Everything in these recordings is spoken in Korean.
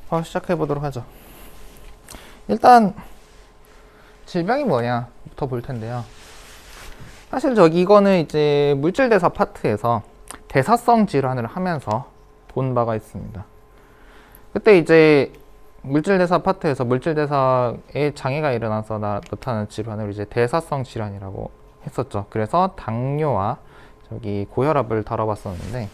바로 시작해 보도록 하죠. 일단 질병이 뭐냐부터 볼 텐데요. 사실 이거는 이제 물질대사 파트에서 대사성 질환을 하면서 본 바가 있습니다. 그때 이제 물질대사 파트에서 물질대사에 장애가 일어나서 나타나는 질환을 이제 대사성 질환이라고 했었죠. 그래서 당뇨와 고혈압을 다뤄봤었는데,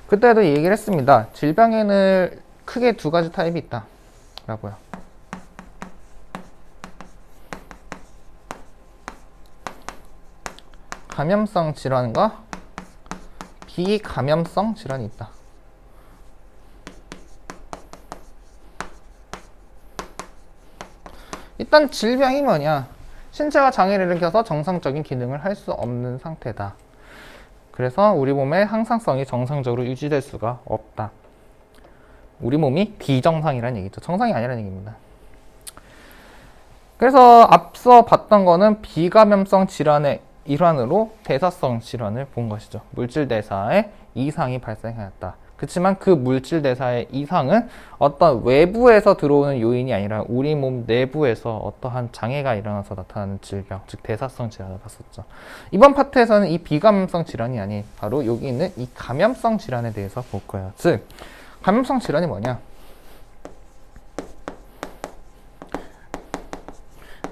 그때도 얘기를 했습니다. 질병에는 크게 두 가지 타입이 있다 라고요. 감염성 질환과 비감염성 질환이 있다. 일단 질병이 뭐냐? 신체가 장애를 일으켜서 정상적인 기능을 할 수 없는 상태다. 그래서 우리 몸의 항상성이 정상적으로 유지될 수가 없다. 우리 몸이 비정상이라는 얘기죠. 정상이 아니라는 얘기입니다. 그래서 앞서 봤던 거는 비감염성 질환의 일환으로 대사성 질환을 본 것이죠. 물질대사에 이상이 발생하였다. 그렇지만 그 물질대사의 이상은 어떤 외부에서 들어오는 요인이 아니라 우리 몸 내부에서 어떠한 장애가 일어나서 나타나는 질병, 즉 대사성 질환을 봤었죠. 이번 파트에서는 이 비감염성 질환이 아닌 바로 여기 있는 이 감염성 질환에 대해서 볼 거예요. 즉 감염성 질환이 뭐냐?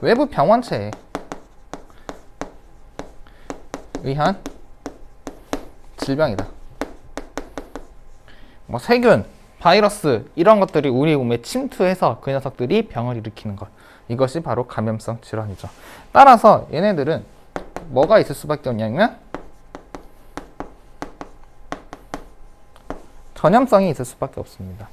외부 병원체에 의한 질병이다. 뭐 세균, 바이러스 이런 것들이 우리 몸에 침투해서 그 녀석들이 병을 일으키는 것, 이것이 바로 감염성 질환이죠. 따라서 얘네들은 뭐가 있을 수밖에 없냐면 전염성이 있을 수밖에 없습니다.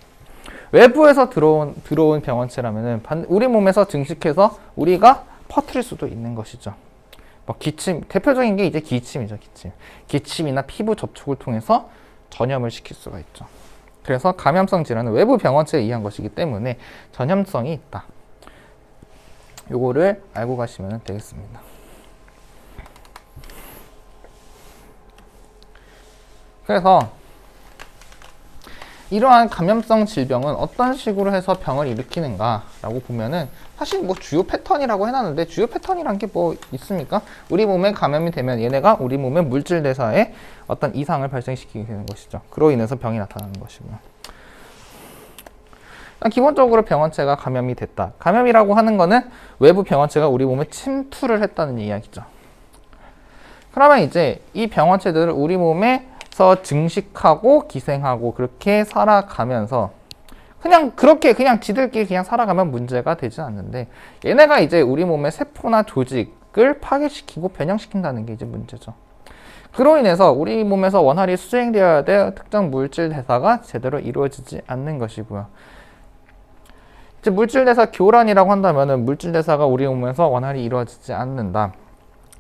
외부에서 들어온 병원체라면은 우리 몸에서 증식해서 우리가 퍼뜨릴 수도 있는 것이죠. 뭐 기침, 대표적인 게 이제 기침이죠. 기침이나 피부 접촉을 통해서 전염을 시킬 수가 있죠. 그래서 감염성 질환은 외부 병원체에 의한 것이기 때문에 전염성이 있다. 요거를 알고 가시면 되겠습니다. 그래서 이러한 감염성 질병은 어떤 식으로 해서 병을 일으키는가 라고 보면은 사실 뭐 주요 패턴이라고 해놨는데 주요 패턴이란 게 뭐 있습니까? 우리 몸에 감염이 되면 얘네가 우리 몸의 물질 대사에 어떤 이상을 발생시키게 되는 것이죠. 그로 인해서 병이 나타나는 것이고요. 기본적으로 병원체가 감염이 됐다. 감염이라고 하는 거는 외부 병원체가 우리 몸에 침투를 했다는 이야기죠. 그러면 이제 이 병원체들을 우리 몸에서 증식하고 기생하고 그렇게 살아가면서 그냥 지들끼리 그냥 살아가면 문제가 되지 않는데, 얘네가 이제 우리 몸의 세포나 조직을 파괴시키고 변형시킨다는 게 이제 문제죠. 그로 인해서 우리 몸에서 원활히 수행되어야 될 특정 물질 대사가 제대로 이루어지지 않는 것이고요. 이제 물질 대사 교란이라고 한다면은 물질 대사가 우리 몸에서 원활히 이루어지지 않는다.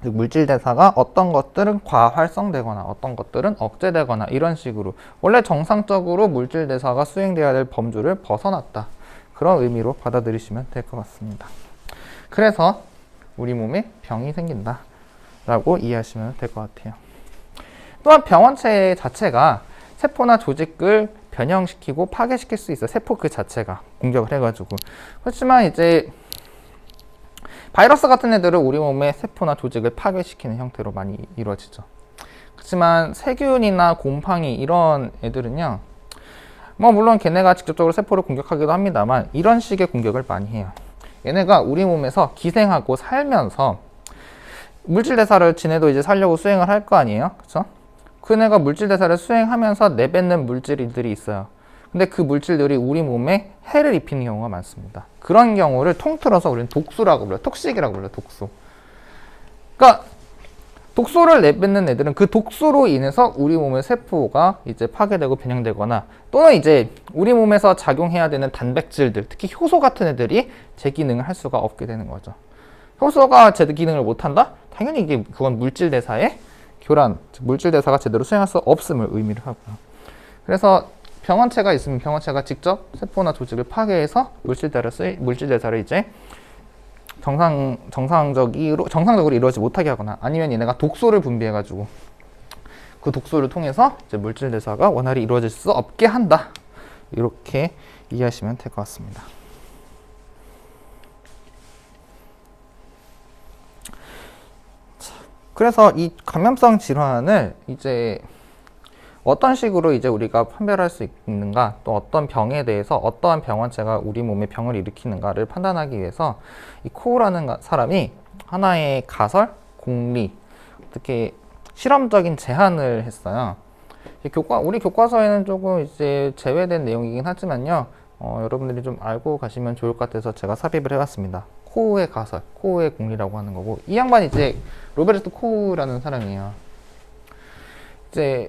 물질 대사가 어떤 것들은 과활성되거나 어떤 것들은 억제되거나 이런 식으로 원래 정상적으로 물질 대사가 수행되어야 될 범주를 벗어났다. 그런 의미로 받아들이시면 될 것 같습니다. 그래서 우리 몸에 병이 생긴다 라고 이해하시면 될 것 같아요. 또한 병원체 자체가 세포나 조직을 변형시키고 파괴시킬 수 있어요. 세포 그 자체가 공격을 해가지고. 그렇지만 이제 바이러스 같은 애들은 우리 몸의 세포나 조직을 파괴시키는 형태로 많이 이루어지죠. 그렇지만 세균이나 곰팡이 이런 애들은요, 뭐 물론 걔네가 직접적으로 세포를 공격하기도 합니다만 이런 식의 공격을 많이 해요. 얘네가 우리 몸에서 기생하고 살면서 물질 대사를 지네도 이제 살려고 수행을 할 거 아니에요, 그렇죠? 그네가 물질 대사를 수행하면서 내뱉는 물질들이 있어요. 근데 그 물질들이 우리 몸에 해를 입히는 경우가 많습니다. 그런 경우를 통틀어서 우리는 독소라고 불러요. 톡식이라고 불러요. 독소. 그러니까 독소를 내뱉는 애들은 그 독소로 인해서 우리 몸의 세포가 이제 파괴되고 변형되거나 또는 이제 우리 몸에서 작용해야 되는 단백질들, 특히 효소 같은 애들이 제 기능을 할 수가 없게 되는 거죠. 효소가 제 기능을 못한다? 당연히 이게 그건 물질 대사의 교란, 물질 대사가 제대로 수행할 수 없음을 의미를 하고요. 그래서 병원체가 있으면 병원체가 직접 세포나 조직을 파괴해서 물질 대사를 이제 정상적으로 이루어지지 못하게 하거나 아니면 얘네가 독소를 분비해가지고 그 독소를 통해서 이제 물질 대사가 원활히 이루어질 수 없게 한다. 이렇게 이해하시면 될 것 같습니다. 그래서 이 감염성 질환을 이제 어떤 식으로 이제 우리가 판별할 수 있는가, 또 어떤 병에 대해서 어떠한 병원체가 우리 몸에 병을 일으키는가를 판단하기 위해서 이 코우라는 사람이 하나의 가설, 공리, 어떻게 실험적인 제안을 했어요. 우리 교과서에는 조금 이제 제외된 내용이긴 하지만요, 여러분들이 좀 알고 가시면 좋을 것 같아서 제가 삽입을 해봤습니다. 코우의 가설, 코우의 공리라고 하는 거고, 이 양반이 이제 로베르토 코우라는 사람이에요. 이제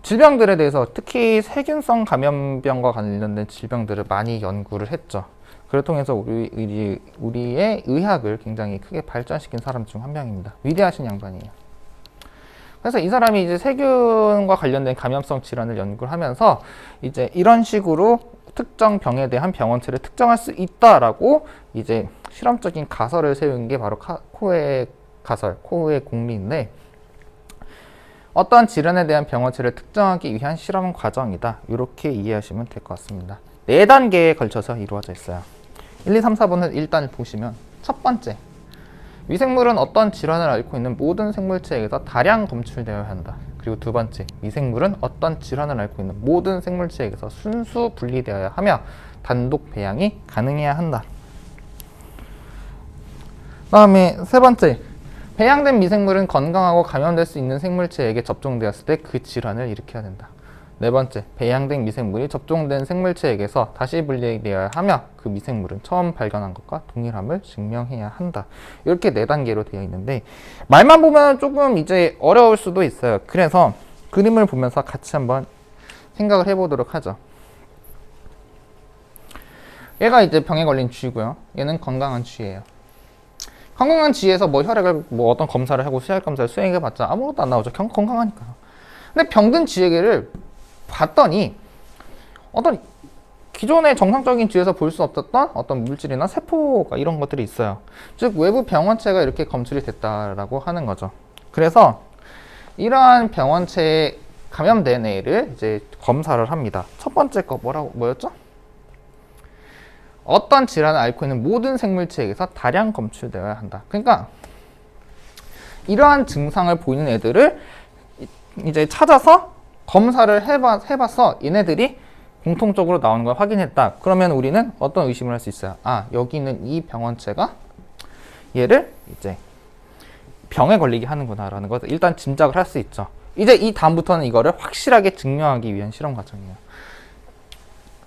질병들에 대해서 특히 세균성 감염병과 관련된 질병들을 많이 연구를 했죠. 그를 통해서 우리의 의학을 굉장히 크게 발전시킨 사람 중 한 명입니다. 위대하신 양반이에요. 그래서 이 사람이 이제 세균과 관련된 감염성 질환을 연구를 하면서 이제 이런 식으로 특정 병에 대한 병원체를 특정할 수 있다라고 이제 실험적인 가설을 세운 게 바로 코우의 가설, 코우의 공리인데, 어떠한 질환에 대한 병원체를 특정하기 위한 실험 과정이다. 이렇게 이해하시면 될 것 같습니다. 4단계에 걸쳐서 이루어져 있어요. 1, 2, 3, 4번을 일단 보시면, 첫 번째, 미생물은 어떤 질환을 앓고 있는 모든 생물체에게서 다량 검출되어야 한다. 그리고 두 번째, 미생물은 어떤 질환을 앓고 있는 모든 생물체에게서 순수 분리되어야 하며 단독 배양이 가능해야 한다. 다음에 세 번째, 배양된 미생물은 건강하고 감염될 수 있는 생물체에게 접종되었을 때 그 질환을 일으켜야 된다. 네 번째, 배양된 미생물이 접종된 생물체에게서 다시 분리되어야 하며 그 미생물은 처음 발견한 것과 동일함을 증명해야 한다. 이렇게 4단계로 되어 있는데, 말만 보면 조금 이제 어려울 수도 있어요. 그래서 그림을 보면서 같이 한번 생각을 해보도록 하죠. 얘가 이제 병에 걸린 쥐고요. 얘는 건강한 쥐예요. 건강한 쥐에서 뭐 혈액을 뭐 어떤 검사를 하고 수혈 검사를 수행해봤자 아무것도 안 나오죠. 건강하니까요. 근데 병든 쥐에게를 봤더니 어떤 기존의 정상적인 쥐에서 볼 수 없었던 어떤 물질이나 세포가 이런 것들이 있어요. 즉 외부 병원체가 이렇게 검출이 됐다라고 하는 거죠. 그래서 이러한 병원체에 감염된 애를 이제 검사를 합니다. 첫 번째 거 뭐였죠? 어떤 질환을 앓고 있는 모든 생물체에게서 다량 검출되어야 한다. 그러니까 이러한 증상을 보이는 애들을 이제 찾아서 검사를 해봤어. 얘네들이 공통적으로 나오는 걸 확인했다. 그러면 우리는 어떤 의심을 할 수 있어요? 아, 여기 있는 이 병원체가 얘를 이제 병에 걸리게 하는구나 라는 것을 일단 짐작을 할 수 있죠. 이제 이 다음부터는 이거를 확실하게 증명하기 위한 실험 과정이에요.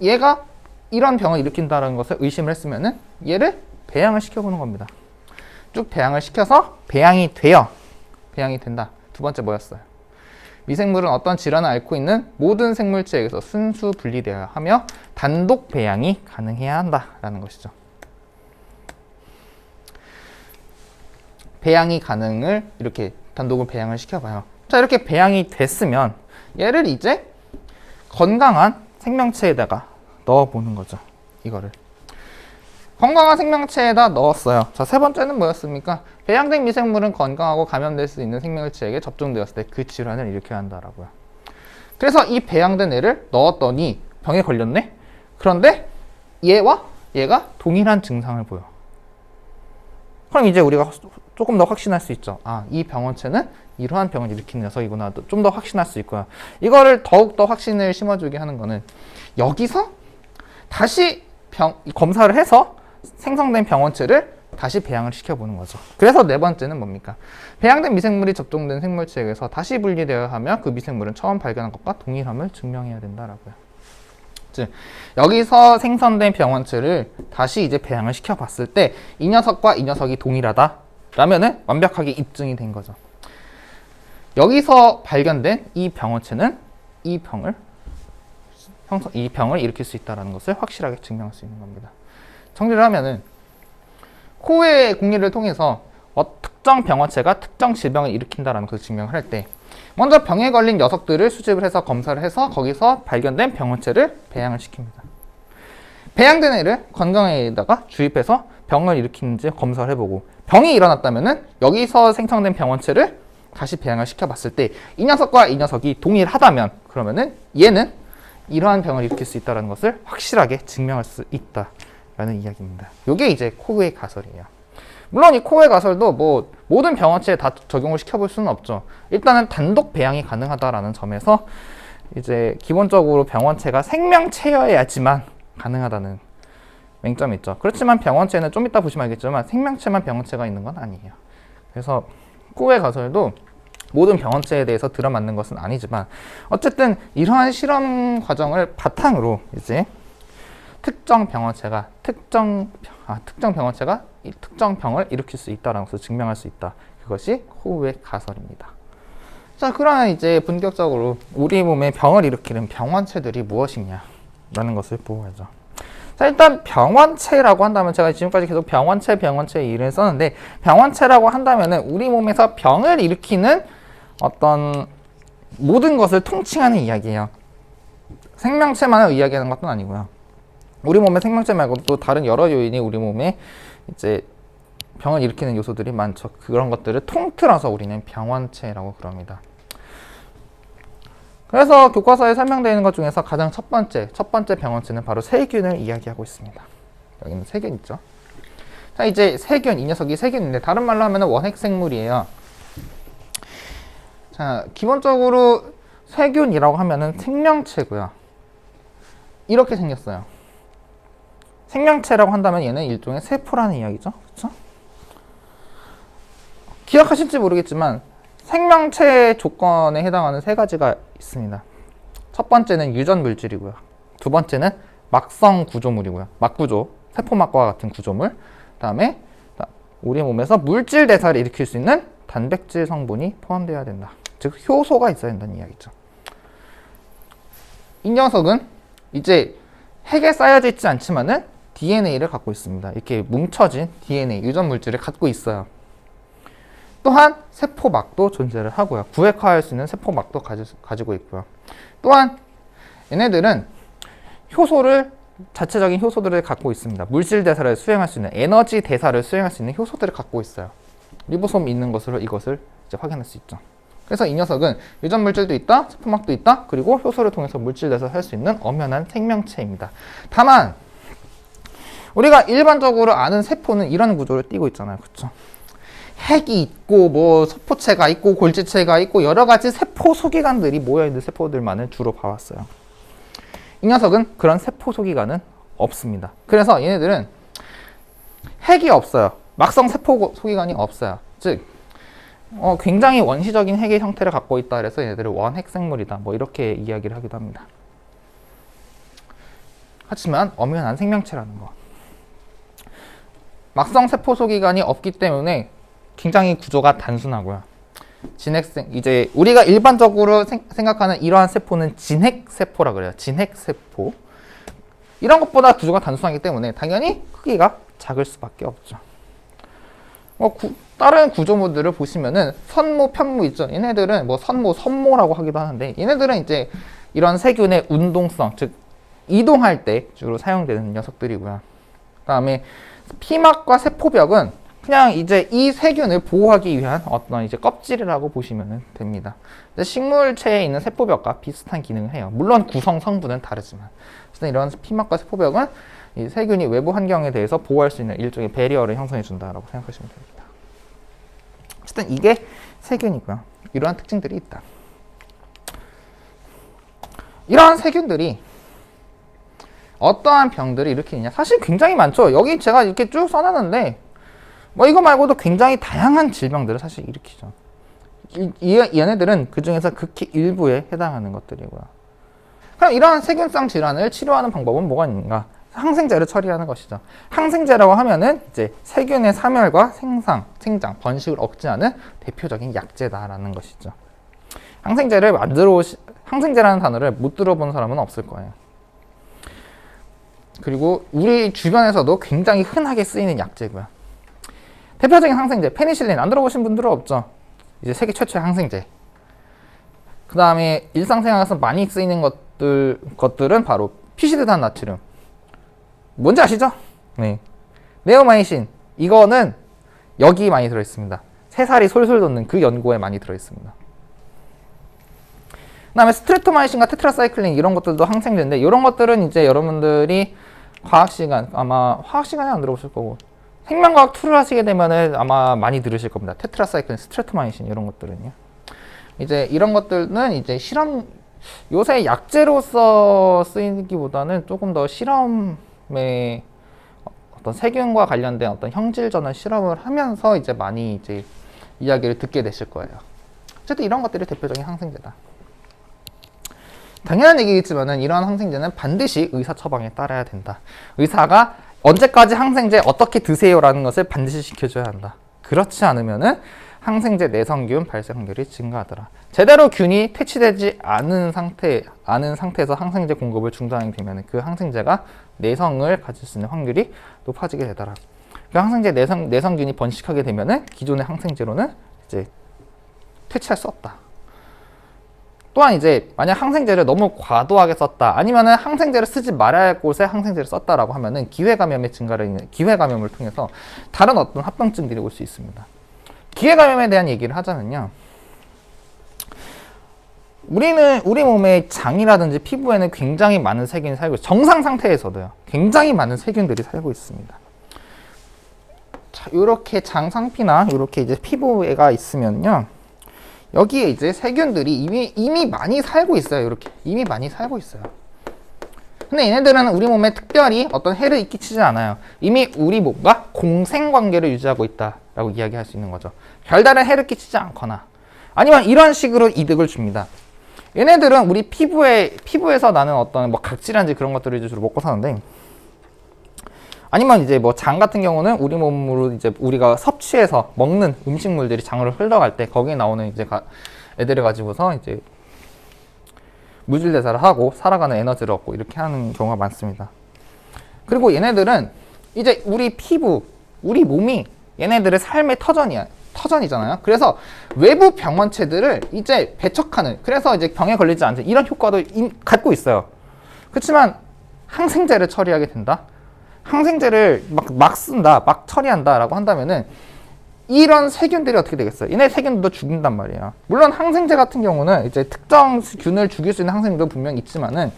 얘가 이런 병을 일으킨다는 것을 의심을 했으면은 얘를 배양을 시켜보는 겁니다. 쭉 배양을 시켜서 배양이 된다. 두 번째 뭐였어요? 미생물은 어떤 질환을 앓고 있는 모든 생물체에게서 순수 분리되어야 하며 단독 배양이 가능해야 한다라는 것이죠. 배양이 가능을 이렇게 단독을 배양을 시켜봐요. 자, 이렇게 배양이 됐으면 얘를 이제 건강한 생명체에다가 넣어보는 거죠. 이거를 건강한 생명체에다 넣었어요. 자, 세 번째는 뭐였습니까? 배양된 미생물은 건강하고 감염될 수 있는 생명체에게 접종되었을 때 그 질환을 일으켜야 한다라고요. 그래서 이 배양된 애를 넣었더니 병에 걸렸네? 그런데 얘와 얘가 동일한 증상을 보여. 그럼 이제 우리가 조금 더 확신할 수 있죠. 아, 이 병원체는 이러한 병을 일으키는 녀석이구나. 좀 더 확신할 수 있고요. 이거를 더욱더 확신을 심어주게 하는 거는 여기서 다시 검사를 해서 생성된 병원체를 다시 배양을 시켜보는 거죠. 그래서 네 번째는 뭡니까? 배양된 미생물이 접종된 생물체에게서 다시 분리되어야 하며 그 미생물은 처음 발견한 것과 동일함을 증명해야 된다라고요. 즉, 여기서 생성된 병원체를 다시 이제 배양을 시켜봤을 때 이 녀석과 이 녀석이 동일하다라면은 완벽하게 입증이 된 거죠. 여기서 발견된 이 병원체는 이 병을 일으킬 수 있다는 것을 확실하게 증명할 수 있는 겁니다. 정리를 하면은 코우의 공리를 통해서 특정 병원체가 특정 질병을 일으킨다는 것을 증명을 할 때 먼저 병에 걸린 녀석들을 수집을 해서 검사를 해서 거기서 발견된 병원체를 배양을 시킵니다. 배양된 애를 건강한 애에다가 주입해서 병을 일으키는지 검사를 해보고 병이 일어났다면은 여기서 생성된 병원체를 다시 배양을 시켜봤을 때 이 녀석과 이 녀석이 동일하다면 그러면은 얘는 이러한 병을 일으킬 수 있다는 것을 확실하게 증명할 수 있다라는 이야기입니다. 이게 이제 코우의 가설이에요. 물론 이 코우의 가설도 뭐 모든 병원체에 다 적용을 시켜볼 수는 없죠. 일단은 단독 배양이 가능하다라는 점에서 이제 기본적으로 병원체가 생명체여야지만 가능하다는 맹점이 있죠. 그렇지만 병원체는 좀 이따 보시면 알겠지만 생명체만 병원체가 있는 건 아니에요. 그래서 코우의 가설도 모든 병원체에 대해서 들어맞는 것은 아니지만 어쨌든 이러한 실험 과정을 바탕으로 이제 특정 병원체가 특정 병을 일으킬 수 있다라는 것을 증명할 수 있다. 그것이 코우의 가설입니다. 자, 그러면 이제 본격적으로 우리 몸에 병을 일으키는 병원체들이 무엇이냐라는 것을 보아야죠. 자, 일단 병원체라고 한다면 제가 지금까지 계속 병원체 이름을 썼는데 병원체라고 한다면은 우리 몸에서 병을 일으키는 어떤 모든 것을 통칭하는 이야기예요. 생명체만을 이야기하는 것도 아니고요. 우리 몸의 생명체 말고도 또 다른 여러 요인이 우리 몸에 이제 병을 일으키는 요소들이 많죠. 그런 것들을 통틀어서 우리는 병원체라고 그럽니다. 그래서 교과서에 설명되어 있는 것 중에서 가장 첫 번째 병원체는 바로 세균을 이야기하고 있습니다. 여기는 세균 있죠. 자, 이제 세균, 이 녀석이 세균인데 다른 말로 하면 원핵생물이에요. 자, 기본적으로 세균이라고 하면은 생명체고요. 이렇게 생겼어요. 생명체라고 한다면 얘는 일종의 세포라는 이야기죠. 그렇죠? 기억하실지 모르겠지만 생명체의 조건에 해당하는 세 가지가 있습니다. 첫 번째는 유전 물질이고요. 두 번째는 막성 구조물이고요. 막구조, 세포막과 같은 구조물. 그다음에 우리 몸에서 물질 대사를 일으킬 수 있는 단백질 성분이 포함되어야 된다. 즉 효소가 있어야 된다는 이야기죠. 이 녀석은 이제 핵에 쌓여져 있지 않지만은 DNA를 갖고 있습니다. 이렇게 뭉쳐진 DNA, 유전 물질을 갖고 있어요. 또한 세포막도 존재를 하고요. 구획화할 수 있는 세포막도 가지고 있고요. 또한 얘네들은 자체적인 효소들을 갖고 있습니다. 물질 대사를 수행할 수 있는, 에너지 대사를 수행할 수 있는 효소들을 갖고 있어요. 리보솜이 있는 것으로 이것을 이제 확인할 수 있죠. 그래서 이 녀석은 유전 물질도 있다, 세포막도 있다, 그리고 효소를 통해서 물질 대사를 할 수 있는 엄연한 생명체입니다. 다만 우리가 일반적으로 아는 세포는 이런 구조를 띠고 있잖아요. 그렇죠? 핵이 있고 뭐 소포체가 있고 골지체가 있고 여러 가지 세포 소기관들이 모여 있는 세포들만을 주로 봐왔어요. 이 녀석은 그런 세포 소기관은 없습니다. 그래서 얘네들은 핵이 없어요. 막성 세포 소기관이 없어요. 즉 굉장히 원시적인 핵의 형태를 갖고 있다 그래서 얘네들을 원핵생물이다 뭐 이렇게 이야기를 하기도 합니다. 하지만 엄연한 생명체라는 거. 막성 세포 소기관이 없기 때문에 굉장히 구조가 단순하고요. 이제 우리가 일반적으로 생각하는 이러한 세포는 진핵세포라 그래요. 진핵세포. 이런 것보다 구조가 단순하기 때문에 당연히 크기가 작을 수밖에 없죠. 다른 구조물들을 보시면은 선모, 편모 있죠. 얘네들은 뭐 선모라고 하기도 하는데 얘네들은 이제 이런 세균의 운동성, 즉 이동할 때 주로 사용되는 녀석들이고요. 그다음에 피막과 세포벽은 그냥 이제 이 세균을 보호하기 위한 어떤 이제 껍질이라고 보시면 됩니다. 식물체에 있는 세포벽과 비슷한 기능을 해요. 물론 구성 성분은 다르지만. 어쨌든 이런 피막과 세포벽은 이 세균이 외부 환경에 대해서 보호할 수 있는 일종의 배리어를 형성해 준다라고 생각하시면 됩니다. 어쨌든 이게 세균이고요. 이러한 특징들이 있다. 이러한 세균들이 어떠한 병들을 일으키느냐? 사실 굉장히 많죠. 여기 제가 이렇게 쭉 써놨는데 뭐 이거 말고도 굉장히 다양한 질병들을 사실 일으키죠. 얘네들은 그 중에서 극히 일부에 해당하는 것들이고요. 그럼 이러한 세균성 질환을 치료하는 방법은 뭐가 있는가? 항생제를 처리하는 것이죠. 항생제라고 하면은 이제 세균의 사멸과 생장, 번식을 억제하는 대표적인 약제다라는 것이죠. 항생제라는 단어를 못 들어본 사람은 없을 거예요. 그리고 우리 주변에서도 굉장히 흔하게 쓰이는 약제고요. 대표적인 항생제, 페니실린 안 들어보신 분들은 없죠. 이제 세계 최초의 항생제. 그 다음에 일상생활에서 많이 쓰이는 것들은 바로 피시드단 나트륨. 뭔지 아시죠? 네. 네오마이신. 이거는 여기 많이 들어있습니다. 새살이 솔솔 돋는 그 연고에 많이 들어있습니다. 그다음에 스트레토마이신과 테트라사이클린 이런 것들도 항생제인데 이런 것들은 이제 여러분들이 과학 시간 아마 화학 시간에 안 들어보실 거고 생명과학 2를 하시게 되면은 아마 많이 들으실 겁니다. 테트라사이클린, 스트레토마이신 이런 것들은요. 이제 이런 것들은 이제 실험 요새 약제로서 쓰이기보다는 조금 더 실험에 어떤 세균과 관련된 어떤 형질전환 실험을 하면서 이제 많이 이제 이야기를 듣게 되실 거예요. 어쨌든 이런 것들이 대표적인 항생제다. 당연한 얘기겠지만은 이러한 항생제는 반드시 의사 처방에 따라야 된다. 의사가 언제까지 항생제 어떻게 드세요라는 것을 반드시 지켜줘야 한다. 그렇지 않으면은 항생제 내성균 발생 확률이 증가하더라. 제대로 균이 퇴치되지 않은 상태에서 항생제 공급을 중단하게 되면 그 항생제가 내성을 가질 수 있는 확률이 높아지게 되더라. 그 항생제 내성균이 번식하게 되면은 기존의 항생제로는 이제 퇴치할 수 없다. 또한 이제 만약 항생제를 너무 과도하게 썼다, 아니면은 항생제를 쓰지 말아야 할 곳에 항생제를 썼다라고 하면은 기회감염의 증가를 기회감염을 통해서 다른 어떤 합병증들이 올 수 있습니다. 기회감염에 대한 얘기를 하자면요. 우리 몸의 장이라든지 피부에는 굉장히 많은 세균이 살고 있어요. 정상 상태에서도요. 굉장히 많은 세균들이 살고 있습니다. 자, 요렇게 장 상피나 요렇게 이제 피부가 있으면요. 여기에 이제 세균들이 이미 많이 살고 있어요. 이렇게 이미 많이 살고 있어요. 근데 얘네들은 우리 몸에 특별히 어떤 해를 끼치지 않아요. 이미 우리 몸과 공생관계를 유지하고 있다라고 이야기할 수 있는 거죠. 별다른 해를 끼치지 않거나 아니면 이런 식으로 이득을 줍니다. 얘네들은 우리 피부에서 나는 어떤 뭐 각질이란지 그런 것들을 주로 먹고 사는데, 아니면 이제 뭐 장 같은 경우는 우리 몸으로 이제 우리가 섭취해서 먹는 음식물들이 장으로 흘러갈 때 거기에 나오는 이제 애들을 가지고서 이제 물질 대사를 하고 살아가는 에너지를 얻고 이렇게 하는 경우가 많습니다. 그리고 얘네들은 이제 우리 피부, 우리 몸이 얘네들의 삶의 터전이잖아요. 그래서 외부 병원체들을 이제 배척하는, 그래서 이제 병에 걸리지 않는 이런 효과도 갖고 있어요. 그렇지만 항생제를 처리하게 된다. 항생제를 막 쓴다, 막 처리한다 라고 한다면은 이런 세균들이 어떻게 되겠어요? 얘네 세균도 죽인단 말이에요. 물론 항생제 같은 경우는 이제 특정 균을 죽일 수 있는 항생제도 분명히 있지만은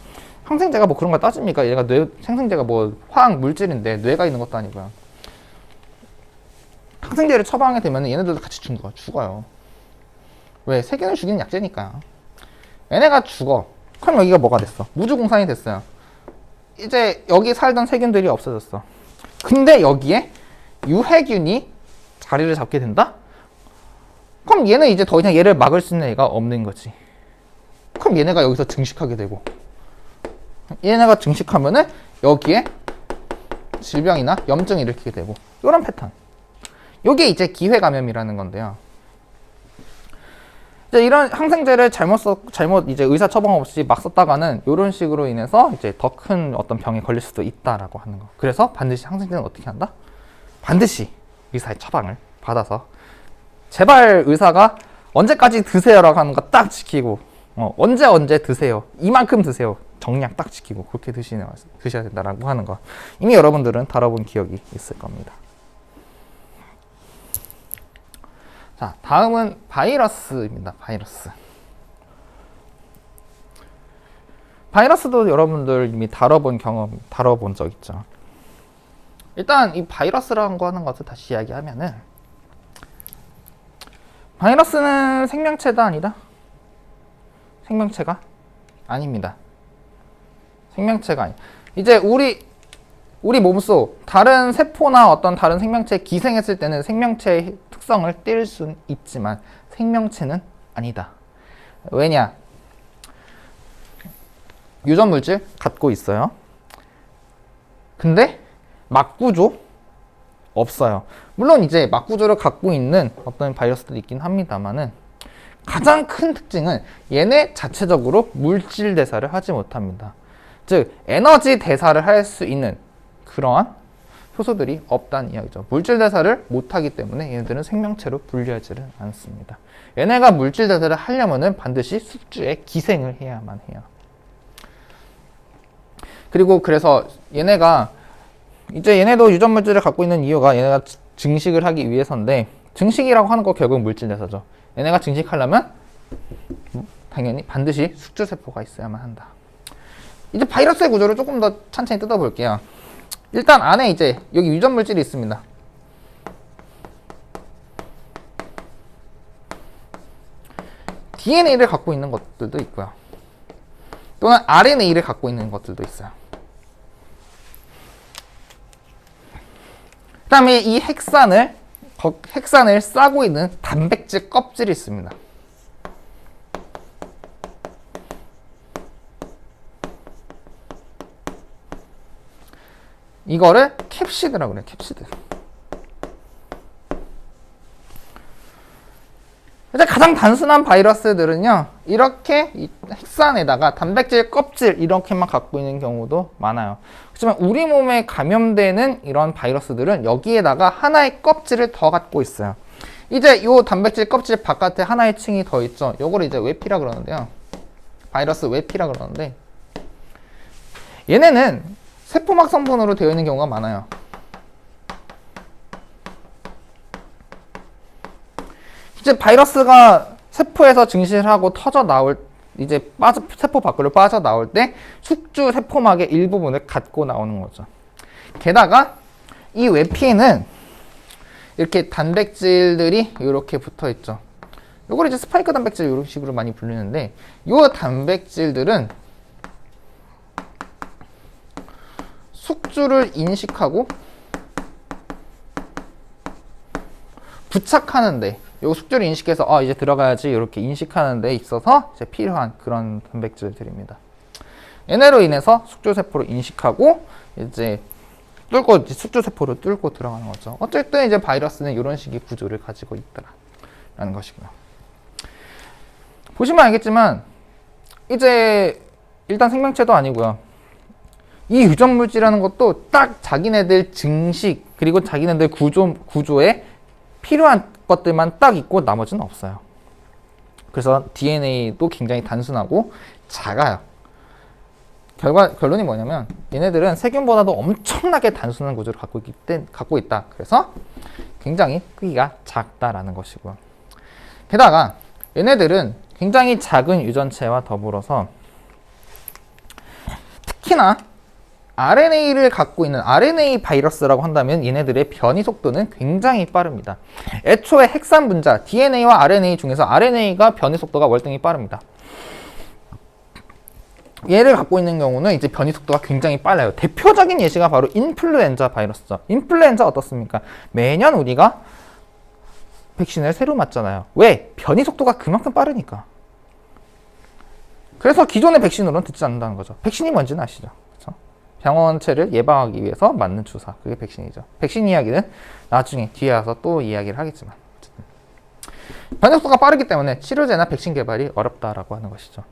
항생제가 뭐 그런 거 따집니까? 얘가 항생제가 뭐 화학 물질인데 뇌가 있는 것도 아니고요. 항생제를 처방하게 되면 얘네들도 같이 죽어요. 왜? 세균을 죽이는 약제니까. 얘네가 죽어. 그럼 여기가 뭐가 됐어? 무주공산이 됐어요. 이제 여기 살던 세균들이 없어졌어. 근데 여기에 유해균이 자리를 잡게 된다? 그럼 얘는 이제 더 이상 얘를 막을 수 있는 애가 없는 거지. 그럼 얘네가 여기서 증식하게 되고, 얘네가 증식하면은 여기에 질병이나 염증을 일으키게 되고, 이런 패턴. 요게 이제 기회감염이라는 건데요. 이제 이런 항생제를 잘못 이제 의사 처방 없이 막 썼다가는 이런 식으로 인해서 이제 더 큰 어떤 병에 걸릴 수도 있다라고 하는 거. 그래서 반드시 항생제는 어떻게 한다? 반드시 의사의 처방을 받아서, 제발 의사가 언제까지 드세요라고 하는 거 딱 지키고, 언제 드세요, 이만큼 드세요, 정량 딱 지키고 그렇게 드셔야 된다라고 하는 거. 이미 여러분들은 다뤄본 기억이 있을 겁니다. 자, 다음은 바이러스입니다. 바이러스도 여러분들 이미 다뤄본 적 있죠. 일단 이 바이러스라고 하는 것을 다시 이야기하면은, 바이러스는 생명체가 아니다? 생명체가 아닙니다. 생명체가 아니. 이제 우리 몸속 다른 세포나 어떤 다른 생명체에 기생했을 때는 생명체의 특성을 띨 수는 있지만 생명체는 아니다. 왜냐? 유전 물질 갖고 있어요. 근데 막구조 없어요. 물론 이제 막구조를 갖고 있는 어떤 바이러스도 있긴 합니다만은 가장 큰 특징은 얘네 자체적으로 물질 대사를 하지 못합니다. 즉 에너지 대사를 할 수 있는 그러한 효소들이 없다는 이야기죠. 물질 대사를 못하기 때문에 얘네들은 생명체로 분류하지를 않습니다. 얘네가 물질 대사를 하려면은 반드시 숙주에 기생을 해야만 해요. 그리고 그래서 얘네도 유전 물질을 갖고 있는 이유가 얘네가 증식을 하기 위해서인데, 증식이라고 하는 거 결국 물질 대사죠. 얘네가 증식하려면 당연히 반드시 숙주세포가 있어야만 한다. 이제 바이러스의 구조를 조금 더 천천히 뜯어볼게요. 일단 안에 이제 여기 유전 물질이 있습니다. DNA를 갖고 있는 것들도 있고요. 또는 RNA를 갖고 있는 것들도 있어요. 그 다음에 이 핵산을 싸고 있는 단백질 껍질이 있습니다. 이거를 캡시드라고 그래요. 캡시드. 이제 가장 단순한 바이러스들은요, 이렇게 이 핵산에다가 단백질 껍질 이렇게만 갖고 있는 경우도 많아요. 하지만 우리 몸에 감염되는 이런 바이러스들은 여기에다가 하나의 껍질을 더 갖고 있어요. 이제 이 단백질 껍질 바깥에 하나의 층이 더 있죠. 요거를 이제 외피라 그러는데요. 바이러스 외피라 그러는데, 얘네는 세포막 성분으로 되어 있는 경우가 많아요. 이제 바이러스가 세포에서 증식을 하고 터져 나올 이제 세포 밖으로 빠져 나올 때 숙주 세포막의 일부분을 갖고 나오는 거죠. 게다가 이 외피에는 이렇게 단백질들이 이렇게 붙어 있죠. 이걸 이제 스파이크 단백질 이런 식으로 많이 불리는데, 이 단백질들은 숙주를 인식하고 부착하는데, 요 숙주를 인식해서 이제 들어가야지 이렇게 인식하는 데 있어서 이제 필요한 그런 단백질들입니다. 얘네로 인해서 숙주세포를 인식하고 이제 숙주세포를 뚫고 들어가는 거죠. 어쨌든 이제 바이러스는 이런 식의 구조를 가지고 있다라는 것이고요. 보시면 알겠지만 이제 일단 생명체도 아니고요. 이 유전물질이라는 것도 딱 자기네들 증식 그리고 자기네들 구조에 필요한 것들만 딱 있고 나머지는 없어요. 그래서 DNA도 굉장히 단순하고 작아요. 결론이 뭐냐면 얘네들은 세균보다도 엄청나게 단순한 구조를 갖고 있다. 그래서 굉장히 크기가 작다라는 것이고요. 게다가 얘네들은 굉장히 작은 유전체와 더불어서 특히나 RNA를 갖고 있는 RNA 바이러스라고 한다면 얘네들의 변이 속도는 굉장히 빠릅니다. 애초에 핵산 분자 DNA와 RNA 중에서 RNA가 변이 속도가 월등히 빠릅니다. 얘를 갖고 있는 경우는 이제 변이 속도가 굉장히 빨라요. 대표적인 예시가 바로 인플루엔자 바이러스죠. 인플루엔자 어떻습니까? 매년 우리가 백신을 새로 맞잖아요. 왜? 변이 속도가 그만큼 빠르니까. 그래서 기존의 백신으로는 듣지 않는다는 거죠. 백신이 뭔지는 아시죠? 병원체를 예방하기 위해서 맞는 주사, 그게 백신이죠. 백신 이야기는 나중에 뒤에 와서 또 이야기를 하겠지만, 변이 속도가 빠르기 때문에 치료제나 백신 개발이 어렵다라고 하는 것이죠.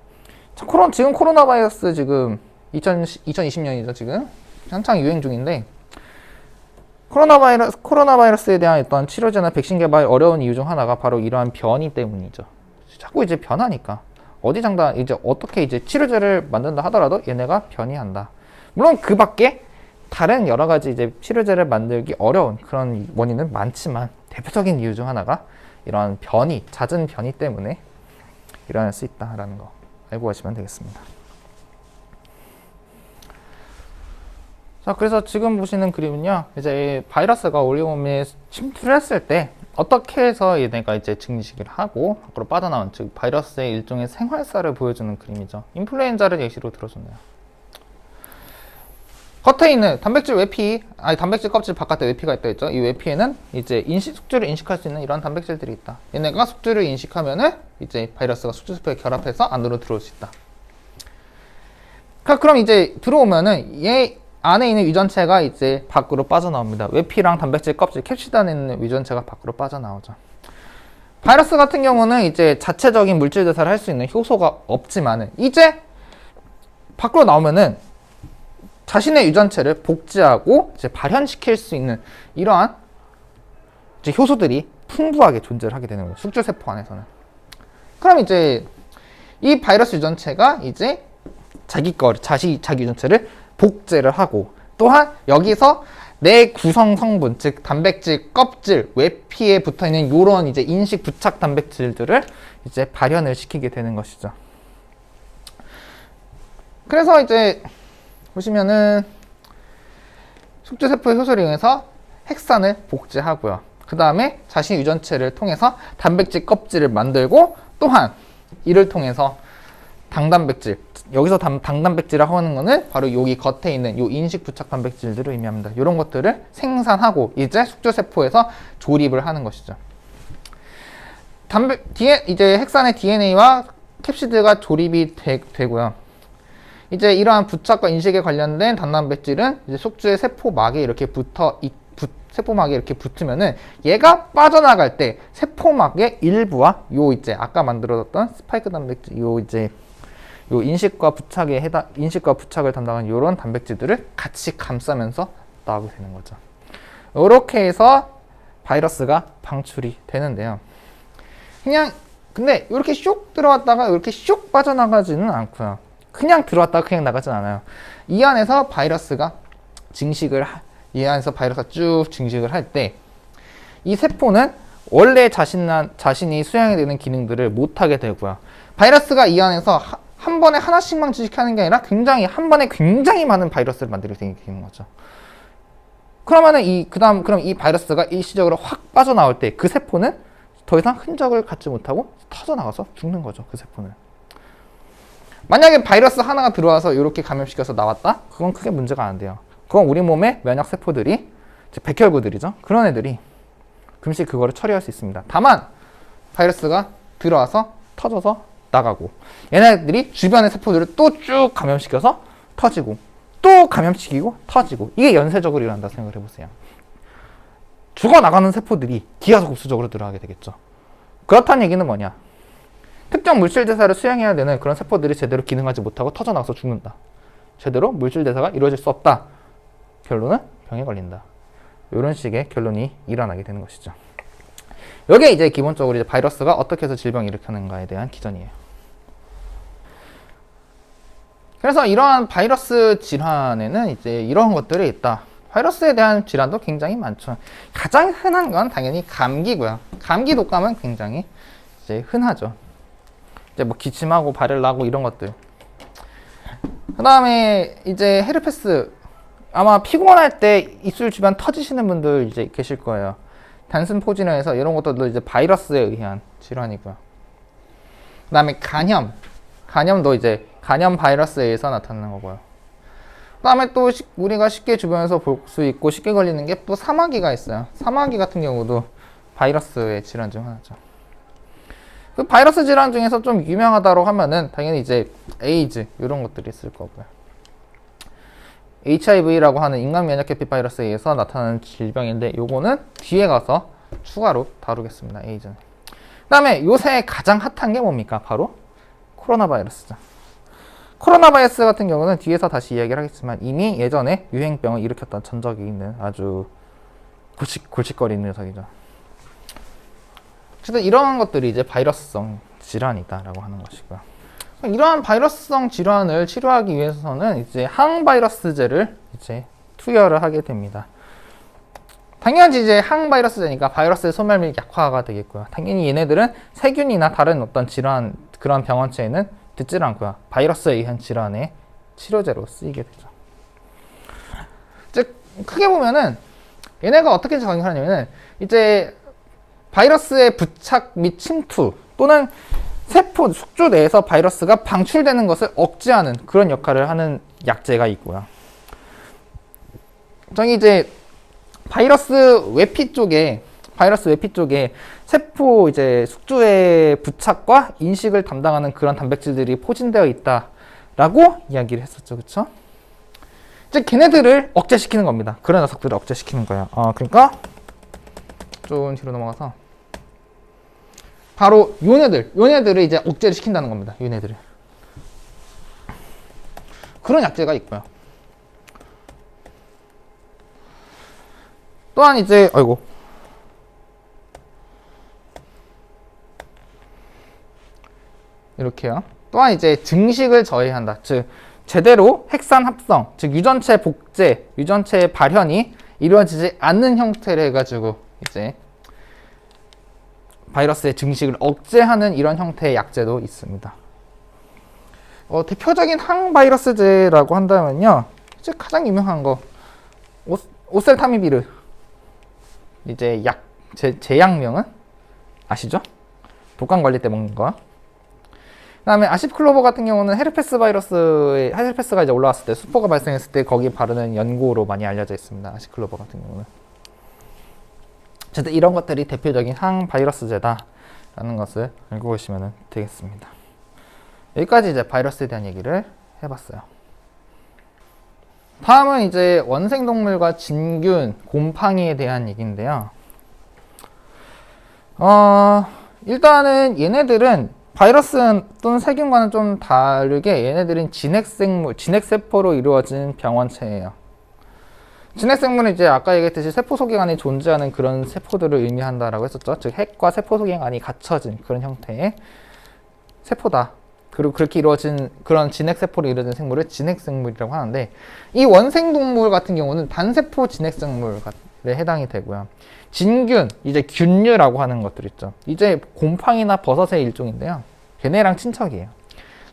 자, 지금 코로나 바이러스 지금 2020년이죠. 지금 한창 유행 중인데, 코로나 바이러스에 대한 어떤 치료제나 백신 개발 어려운 이유 중 하나가 바로 이러한 변이 때문이죠. 자꾸 이제 변하니까 이제 어떻게 이제 치료제를 만든다 하더라도 얘네가 변이한다. 물론 그 밖에 다른 여러 가지 이제 치료제를 만들기 어려운 그런 원인은 많지만, 대표적인 이유 중 하나가 이러한 잦은 변이 때문에 일어날 수 있다라는 거 알고 가시면 되겠습니다. 자, 그래서 지금 보시는 그림은요, 이제 바이러스가 우리 몸에 침투를 했을 때 어떻게 해서 얘네가 이제 증식을 하고 밖으로 빠져나온, 즉 바이러스의 일종의 생활사를 보여주는 그림이죠. 인플루엔자를 예시로 들어줬네요. 겉에 있는 단백질 껍질 바깥에 외피가 있다 했죠. 이 외피에는 이제 숙주를 인식할 수 있는 이런 단백질들이 있다. 얘네가 숙주를 인식하면은 이제 바이러스가 숙주세포에 결합해서 안으로 들어올 수 있다. 그럼 이제 들어오면은 얘 안에 있는 유전체가 이제 밖으로 빠져나옵니다. 외피랑 단백질 껍질 캡시드 안에 있는 유전체가 밖으로 빠져나오죠. 바이러스 같은 경우는 이제 자체적인 물질 대사를 할 수 있는 효소가 없지만은 이제 밖으로 나오면은 자신의 유전체를 복제하고 이제 발현시킬 수 있는 이러한 이제 효소들이 풍부하게 존재를 하게 되는 거예요. 숙주세포 안에서는. 그럼 이제 이 바이러스 유전체가 이제 자기 유전체를 복제를 하고, 또한 여기서 내 구성 성분, 즉 단백질 껍질 외피에 붙어 있는 이런 이제 인식 부착 단백질들을 이제 발현을 시키게 되는 것이죠. 그래서 이제 보시면은 숙주세포의 효소를 이용해서 핵산을 복제하고요. 그 다음에 자신 유전체를 통해서 단백질 껍질을 만들고, 또한 이를 통해서 당단백질, 여기서 당단백질이라고 하는 거는 바로 여기 겉에 있는 요 인식 부착 단백질들을 의미합니다. 이런 것들을 생산하고 이제 숙주세포에서 조립을 하는 것이죠. 이제 핵산의 DNA와 캡시드가 조립이 되고요. 이제 이러한 부착과 인식에 관련된 단단백질은 이제 숙주의 세포막에 이렇게 세포막에 이렇게 붙으면은 얘가 빠져나갈 때 세포막의 일부와 요 이제 아까 만들어뒀던 스파이크 단백질, 요 이제 요 인식과 부착을 담당하는 요런 단백질들을 같이 감싸면서 나오게 되는 거죠. 이렇게 해서 바이러스가 방출이 되는데요. 근데 이렇게 슉 들어왔다가 이렇게 슉 빠져나가지는 않고요. 그냥 들어왔다가 그냥 나가진 않아요. 이 안에서 바이러스가 쭉 증식을 할 때 이 세포는 원래 자신이 수행해야 되는 기능들을 못하게 되고요. 바이러스가 이 안에서 한 번에 하나씩만 증식하는 게 아니라 한 번에 굉장히 많은 바이러스를 만들게 되는 거죠. 그러면은 그럼 이 바이러스가 일시적으로 확 빠져나올 때 그 세포는 더 이상 흔적을 갖지 못하고 터져나가서 죽는 거죠. 그 세포는. 만약에 바이러스 하나가 들어와서 이렇게 감염시켜서 나왔다? 그건 크게 문제가 안 돼요. 그건 우리 몸의 면역세포들이, 백혈구들이죠. 그런 애들이 금시 그거를 처리할 수 있습니다. 다만 바이러스가 들어와서 터져서 나가고, 얘네들이 주변의 세포들을 또 쭉 감염시켜서 터지고, 또 감염시키고 터지고, 이게 연쇄적으로 일어난다 생각을 해보세요. 죽어나가는 세포들이 기하급수적으로 늘어나게 되겠죠. 그렇다는 얘기는 뭐냐? 특정 물질 대사를 수행해야 되는 그런 세포들이 제대로 기능하지 못하고 터져나가서 죽는다. 제대로 물질 대사가 이루어질 수 없다. 결론은 병에 걸린다. 이런 식의 결론이 일어나게 되는 것이죠. 이게 이제 기본적으로 이제 바이러스가 어떻게 해서 질병을 일으키는가에 대한 기전이에요. 그래서 이러한 바이러스 질환에는 이제 이런 것들이 있다. 바이러스에 대한 질환도 굉장히 많죠. 가장 흔한 건 당연히 감기고요. 감기 독감은 굉장히 이제 흔하죠. 이제 뭐 기침하고 발열 나고 이런 것들. 그 다음에 이제 헤르페스, 아마 피곤할 때 입술 주변 터지시는 분들 이제 계실 거예요. 단순 포진해서 이런 것들도 이제 바이러스에 의한 질환이고요. 그 다음에 간염도 이제 간염 바이러스에 의해서 나타나는 거고요. 그 다음에 또 우리가 쉽게 주변에서 볼 수 있고 쉽게 걸리는 게 또 사마귀가 있어요. 사마귀 같은 경우도 바이러스의 질환 중 하나죠. 그 바이러스 질환 중에서 좀 유명하다고 하면은 당연히 이제 에이즈 이런 것들이 있을 거고요. HIV라고 하는 인간 면역계피 바이러스에 의해서 나타나는 질병인데 요거는 뒤에 가서 추가로 다루겠습니다. 에이즈는. 그 다음에 요새 가장 핫한 게 뭡니까? 바로 코로나 바이러스죠. 코로나 바이러스 같은 경우는 뒤에서 다시 이야기를 하겠지만 이미 예전에 유행병을 일으켰던 전적이 있는 아주 골칫거리는 녀석이죠. 어쨌든 이러한 것들이 이제 바이러스성 질환이다라고 하는 것이고요. 이러한 바이러스성 질환을 치료하기 위해서는 이제 항바이러스제를 이제 투여를 하게 됩니다. 당연히 이제 항바이러스제니까 바이러스의 소멸력이 약화가 되겠고요. 당연히 얘네들은 세균이나 다른 어떤 질환, 그런 병원체에는 듣질 않고요. 바이러스에 의한 질환의 치료제로 쓰이게 되죠. 즉 크게 보면은 얘네가 어떻게 작용하냐면은 이제 바이러스의 부착 및 침투 또는 세포 숙주 내에서 바이러스가 방출되는 것을 억제하는 그런 역할을 하는 약제가 있고요. 저기 이제 바이러스 외피 쪽에 세포 이제 숙주의 부착과 인식을 담당하는 그런 단백질들이 포진되어 있다라고 이야기를 했었죠, 그렇죠? 이제 걔네들을 억제시키는 겁니다. 그런 녀석들을 억제시키는 거예요. 그러니까 좀 뒤로 넘어가서 바로 요네들을 이제 억제를 시킨다는 겁니다. 요네들을. 그런 약제가 있고요. 또한 이제 이렇게요. 또한 이제 증식을 저해한다. 즉 제대로 핵산 합성, 즉 유전체 복제, 유전체 발현이 이루어지지 않는 형태를 해가지고 이제 바이러스의 증식을 억제하는 이런 형태의 약제도 있습니다. 대표적인 항바이러스제라고 한다면요, 이제 가장 유명한 거 오셀타미비르. 이제 제약명은 아시죠? 독감 관리 때 먹는 거. 그다음에 아시클로버 같은 경우는 헤르페스가 이제 올라왔을 때, 수포가 발생했을 때 거기 바르는 연고로 많이 알려져 있습니다. 아시클로버 같은 경우는. 어쨌든 이런 것들이 대표적인 항바이러스제다라는 것을 알고 계시면 되겠습니다. 여기까지 이제 바이러스에 대한 얘기를 해봤어요. 다음은 이제 원생동물과 진균, 곰팡이에 대한 얘기인데요. 일단은 얘네들은 바이러스 또는 세균과는 좀 다르게 얘네들은 진핵세포로 이루어진 병원체예요. 진핵생물은 이제 아까 얘기했듯이 세포 속에 안에 존재하는 그런 세포들을 의미한다라고 했었죠. 즉 핵과 세포 속에 안이 갖춰진 그런 형태의 세포다. 그리고 그렇게 이루어진 그런 진핵세포로 이루어진 생물을 진핵생물이라고 하는데, 이 원생동물 같은 경우는 단세포 진핵생물에 해당이 되고요. 진균, 이제 균류라고 하는 것들 있죠. 이제 곰팡이나 버섯의 일종인데요. 걔네랑 친척이에요.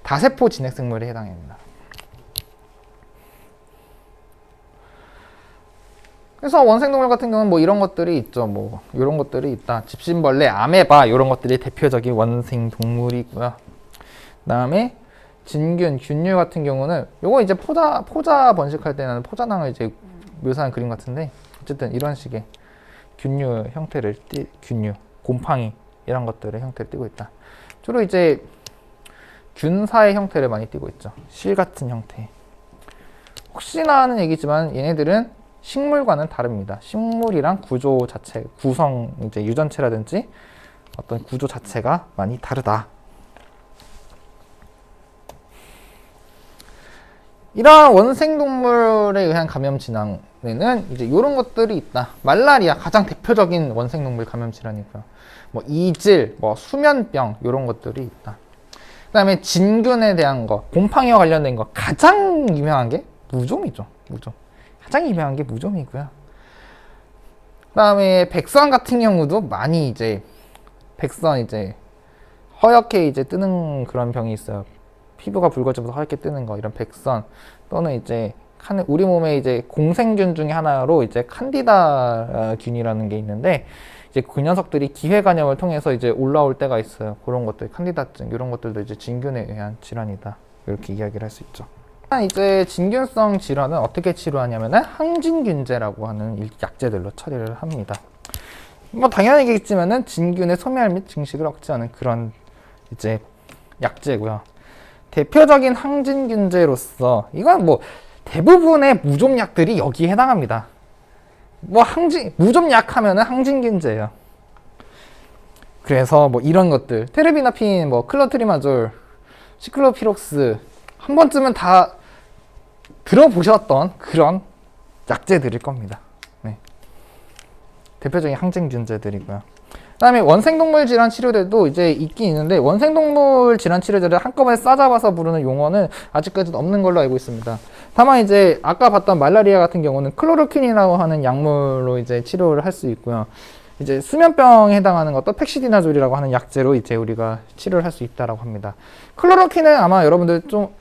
다세포 진핵생물에 해당합니다. 그래서 원생동물 같은 경우는 뭐 이런 것들이 있죠. 뭐 이런 것들이 있다. 집신벌레, 아메바 이런 것들이 대표적인 원생동물이고요. 그다음에 진균, 균류 같은 경우는 요거 이제 포자 번식할 때는 포자낭을 이제 묘사한 그림 같은데, 어쨌든 이런 식의 균류 형태를 균류, 곰팡이 이런 것들의 형태를 띠고 있다. 주로 이제 균사의 형태를 많이 띠고 있죠. 실 같은 형태. 혹시나 하는 얘기지만 얘네들은 식물과는 다릅니다. 식물이랑 구조 자체, 구성, 이제 유전체라든지 어떤 구조 자체가 많이 다르다. 이러한 원생동물에 의한 감염 질환에는 이제 이런 것들이 있다. 말라리아 가장 대표적인 원생동물 감염 질환이고요. 뭐 이질, 뭐 수면병 이런 것들이 있다. 그다음에 진균에 대한 거, 곰팡이와 관련된 거 가장 유명한 게 무좀이죠. 무좀. 가장 유명한 게 무좀이고요. 그다음에 백선 같은 경우도 많이 이제 백선 이제 허옇게 이제 뜨는 그런 병이 있어요. 피부가 붉어지면서 하얗게 뜨는 거, 이런 백선, 또는 이제 우리 몸에 이제 공생균 중에 하나로 이제 칸디다 균이라는 게 있는데, 이제 그 녀석들이 기회 간염을 통해서 이제 올라올 때가 있어요. 그런 것들, 칸디다증 이런 것들도 이제 진균에 의한 질환이다. 이렇게 이야기를 할 수 있죠. 이제 진균성 질환은 어떻게 치료하냐면은 항진균제라고 하는 약제들로 처리를 합니다. 뭐 당연하겠지만은 진균의 소멸 및 증식을 억제하는 그런 이제 약제고요. 대표적인 항진균제로서 이건 뭐 대부분의 무좀약들이 여기에 해당합니다. 뭐 무좀약 하면은 항진균제예요. 그래서 뭐 이런 것들, 테르비나핀, 뭐 클로트리마졸, 시클로피록스 한 번쯤은 다 들어보셨던 그런 약제들일 겁니다. 네. 대표적인 항진균제들이고요. 그다음에 원생동물 질환 치료제도 이제 있긴 있는데, 원생동물 질환 치료제를 한꺼번에 싸잡아서 부르는 용어는 아직까지도 없는 걸로 알고 있습니다. 다만 이제 아까 봤던 말라리아 같은 경우는 클로로킨이라고 하는 약물로 이제 치료를 할 수 있고요. 이제 수면병에 해당하는 것도 팩시디나졸이라고 하는 약제로 이제 우리가 치료를 할 수 있다라고 합니다. 클로로킨은 아마 여러분들 좀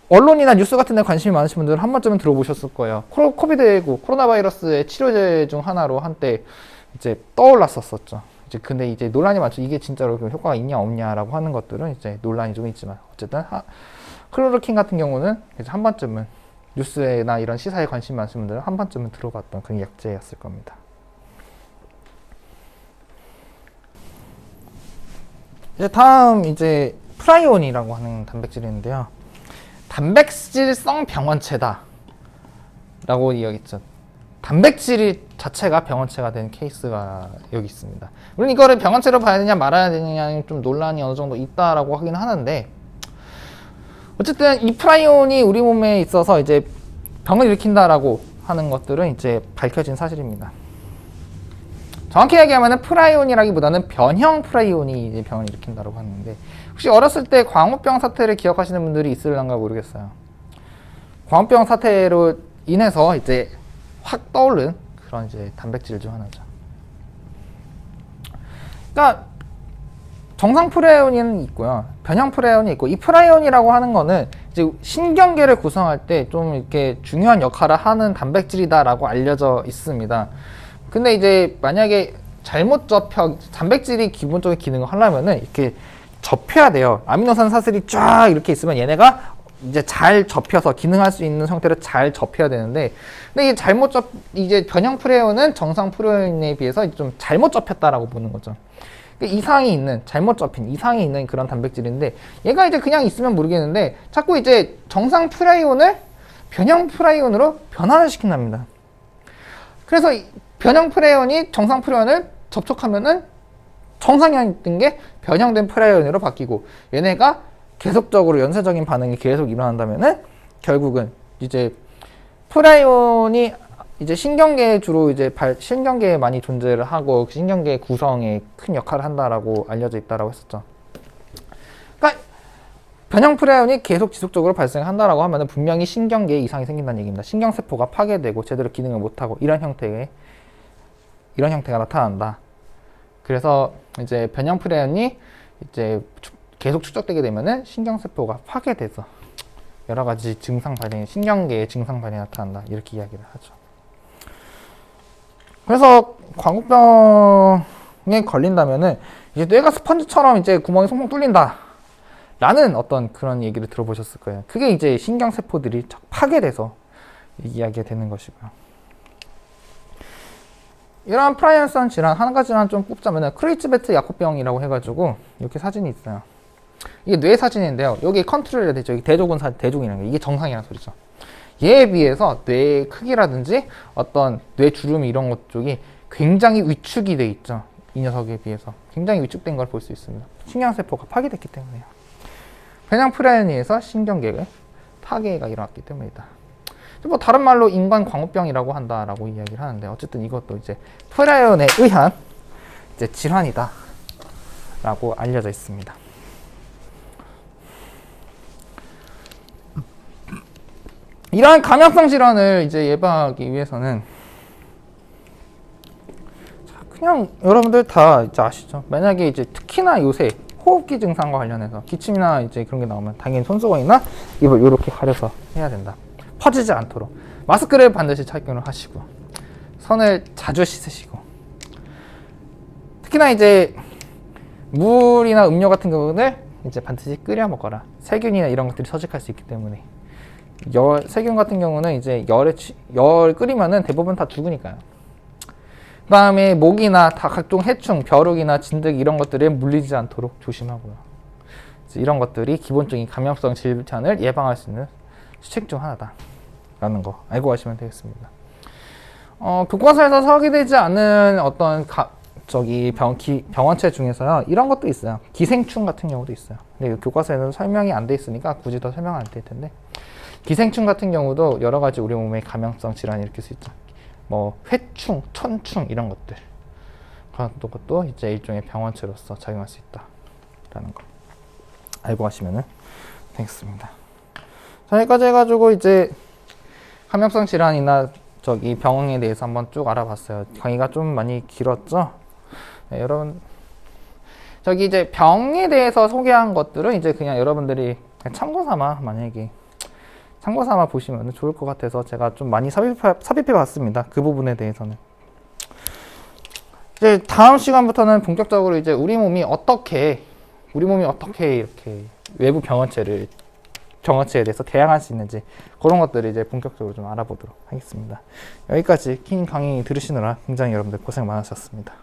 언론이나 뉴스 같은 데 관심이 많으신 분들은 한 번쯤은 들어보셨을 거예요. 코비드19 코로나 바이러스의 치료제 중 하나로 한때 이제 떠올랐었죠. 이제 근데 이제 논란이 많죠. 이게 진짜로 효과가 있냐 없냐라고 하는 것들은 이제 논란이 좀 있지만, 어쨌든 클로로킨 같은 경우는 이제 한 번쯤은 뉴스나 이런 시사에 관심 많으신 분들은 한 번쯤은 들어봤던 그런 약제였을 겁니다. 이제 다음 이제 프라이온이라고 하는 단백질인데요. 단백질성 병원체다 라고 이야기했죠. 단백질 자체가 병원체가 된 케이스가 여기 있습니다. 물론 이거를 병원체로 봐야 되냐 말아야 되냐는 좀 논란이 어느 정도 있다라고 하긴 하는데, 어쨌든 이 프라이온이 우리 몸에 있어서 이제 병을 일으킨다라고 하는 것들은 이제 밝혀진 사실입니다. 정확히 얘기하면 프라이온이라기보다는 변형 프라이온이 이제 병을 일으킨다고 하는데, 혹시 어렸을 때 광우병 사태를 기억하시는 분들이 있을런가 모르겠어요. 광우병 사태로 인해서 이제 확 떠오른 그런 이제 단백질 중 하나죠. 그러니까 정상 프레온이 있고요. 변형 프레온이 있고, 이 프레온이라고 하는 거는 이제 신경계를 구성할 때 좀 이렇게 중요한 역할을 하는 단백질이다라고 알려져 있습니다. 근데 이제 만약에 잘못 접혀, 단백질이 기본적인 기능을 하려면은 이렇게 접혀야 돼요. 아미노산 사슬이 쫙 이렇게 있으면 얘네가 이제 잘 접혀서 기능할 수 있는 형태로 잘 접혀야 되는데, 근데 이게 이제 변형 프레온은 정상 프레온에 비해서 좀 잘못 접혔다라고 보는 거죠. 잘못 접힌 이상이 있는 그런 단백질인데, 얘가 이제 그냥 있으면 모르겠는데 자꾸 이제 정상 프레온을 변형 프레온으로 변화를 시킨답니다. 그래서 변형 프레온이 정상 프레온을 접촉하면은 정상이었던 게 변형된 프레온으로 바뀌고, 얘네가 계속적으로 연쇄적인 반응이 계속 일어난다면은 결국은 이제 프레온이 이제 신경계에 주로 이제 신경계에 많이 존재를 하고 신경계 구성에 큰 역할을 한다라고 알려져 있다라고 했었죠. 그러니까 변형 프레온이 계속 지속적으로 발생한다라고 하면은 분명히 신경계에 이상이 생긴다는 얘기입니다. 신경세포가 파괴되고 제대로 기능을 못하고 이런 형태가 나타난다. 그래서 이제 변형 프레온이 이제 계속 축적되게 되면은 신경세포가 파괴돼서 여러 가지 신경계의 증상 발현이 나타난다. 이렇게 이야기를 하죠. 그래서 광우병에 걸린다면은 이제 뇌가 스펀지처럼 이제 구멍이 송송 뚫린다 라는 어떤 그런 얘기를 들어보셨을 거예요. 그게 이제 신경세포들이 파괴돼서 이야기가 되는 것이고요. 이러한 프라이언스한 질환 한 가지만 좀 꼽자면은 크로이츠베트 야코병이라고 해가지고 이렇게 사진이 있어요. 이게 뇌 사진인데요. 여기 컨트롤이 되죠. 여기 대족이라는 게 이게 정상이라는 소리죠. 얘에 비해서 뇌의 크기라든지 어떤 뇌 주름 이런 것 쪽이 굉장히 위축이 돼 있죠. 이 녀석에 비해서 굉장히 위축된 걸 볼 수 있습니다. 신경세포가 파괴됐기 때문에요. 변형 프레온에 의해서 신경계의 파괴가 일어났기 때문이다. 뭐 다른 말로 인간 광우병이라고 한다라고 이야기를 하는데, 어쨌든 이것도 이제 프레온에 의한 이제 질환이다라고 알려져 있습니다. 이러한 감염성 질환을 이제 예방하기 위해서는 그냥 여러분들 다 이제 아시죠? 만약에 이제 특히나 요새 호흡기 증상과 관련해서 기침이나 이제 그런 게 나오면 당연히 손수건이나 입을 이렇게 가려서 해야 된다. 퍼지지 않도록 마스크를 반드시 착용을 하시고, 손을 자주 씻으시고, 특히나 이제 물이나 음료 같은 경우는 이제 반드시 끓여 먹어라. 세균이나 이런 것들이 서식할 수 있기 때문에. 세균 같은 경우는 이제 열 끓이면은 대부분 다 죽으니까요. 그 다음에 모기나 각종 해충, 벼룩이나 진드기 이런 것들에 물리지 않도록 조심하고요. 이런 것들이 기본적인 감염성 질환을 예방할 수 있는 수칙 중 하나다라는 거 알고 가시면 되겠습니다. 교과서에서 소개되지 않은 어떤 병원체 중에서요, 이런 것도 있어요. 기생충 같은 경우도 있어요. 근데 교과서에는 설명이 안 돼 있으니까 굳이 더 설명 안 될 텐데, 기생충 같은 경우도 여러 가지 우리 몸에 감염성 질환을 일으킬 수 있죠. 뭐 회충, 천충 이런 것들, 그런 것도 이제 일종의 병원체로서 작용할 수 있다라는 거 알고 가시면 되겠습니다. 자, 여기까지 해가지고 이제 감염성 질환이나 병에 대해서 한번 쭉 알아봤어요. 강의가 좀 많이 길었죠? 네, 여러분 이제 병에 대해서 소개한 것들은 이제 그냥 여러분들이 참고삼아 보시면 좋을 것 같아서 제가 좀 많이 삽입해 봤습니다. 그 부분에 대해서는. 이제 다음 시간부터는 본격적으로 이제 우리 몸이 어떻게 이렇게 외부 병원체에 대해서 대항할 수 있는지 그런 것들을 이제 본격적으로 좀 알아보도록 하겠습니다. 여기까지 긴 강의 들으시느라 굉장히 여러분들 고생 많으셨습니다.